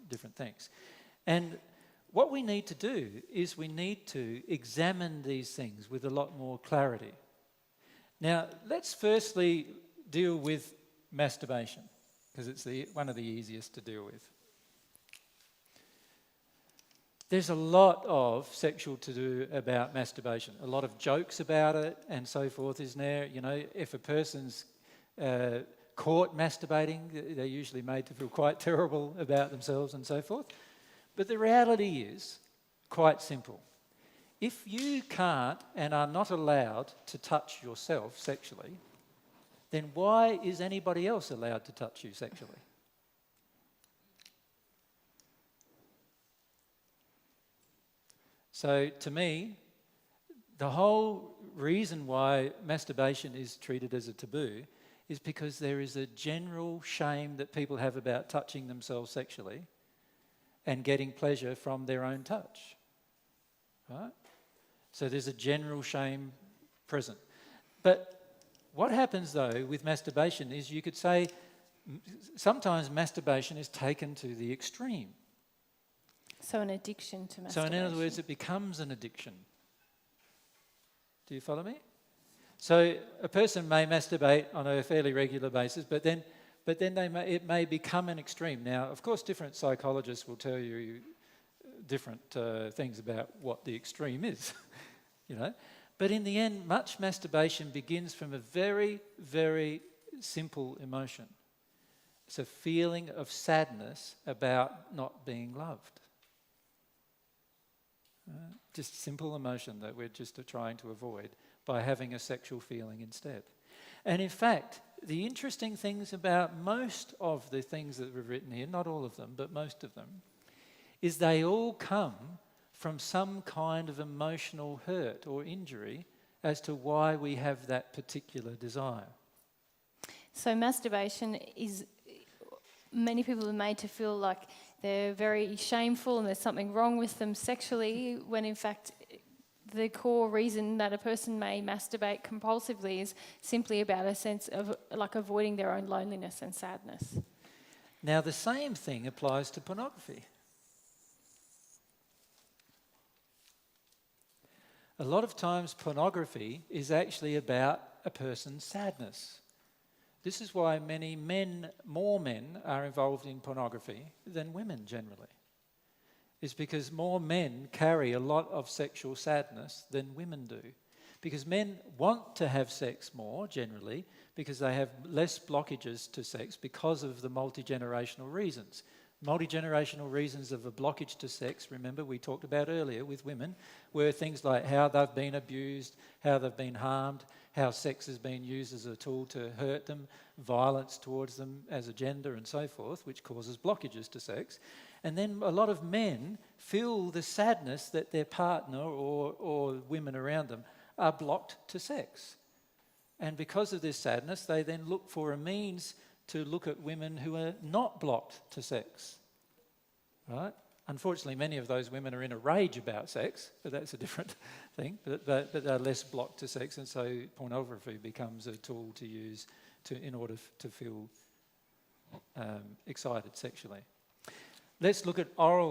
different things. And what we need to do is we need to examine these things with a lot more clarity. Now, let's firstly deal with masturbation, because it's one of the easiest to deal with. There's a lot of sexual to-do about masturbation, a lot of jokes about it and so forth, isn't there? You know, if a person's caught masturbating, they're usually made to feel quite terrible about themselves and so forth. But the reality is quite simple. If you can't and are not allowed to touch yourself sexually, then why is anybody else allowed to touch you sexually? So to me, the whole reason why masturbation is treated as a taboo is because there is a general shame that people have about touching themselves sexually and getting pleasure from their own touch, right? So there's a general shame present. But what happens, though, with masturbation is you could say sometimes masturbation is taken to the extreme. So an addiction to masturbation. So in other words, it becomes an addiction. Do you follow me? So a person may masturbate on a fairly regular basis, but then it may become an extreme. Now, of course, different psychologists will tell you different things about what the extreme is, you know. But in the end, much masturbation begins from a very, very simple emotion. It's a feeling of sadness about not being loved. Just simple emotion that we're just trying to avoid by having a sexual feeling instead. And in fact, the interesting things about most of the things that we've written here, not all of them, but most of them, is they all come from some kind of emotional hurt or injury as to why we have that particular desire. So masturbation is, many people are made to feel like they're very shameful and there's something wrong with them sexually, when in fact the core reason that a person may masturbate compulsively is simply about a sense of like avoiding their own loneliness and sadness. Now the same thing applies to pornography. A lot of times pornography is actually about a person's sadness. This is why more men are involved in pornography than women generally. It's because more men carry a lot of sexual sadness than women do. Because men want to have sex more generally because they have less blockages to sex because of the multi-generational reasons. Multi-generational reasons of a blockage to sex, remember we talked about earlier with women, were things like how they've been abused, how they've been harmed, how sex has been used as a tool to hurt them, violence towards them as a gender and so forth, which causes blockages to sex. And then a lot of men feel the sadness that their partner or women around them are blocked to sex. And because of this sadness, they then look for a means to look at women who are not blocked to sex, right? Unfortunately, many of those women are in a rage about sex, but that's a different thing. But they're less blocked to sex, and so pornography becomes a tool to use in order to feel excited sexually. Let's look at oral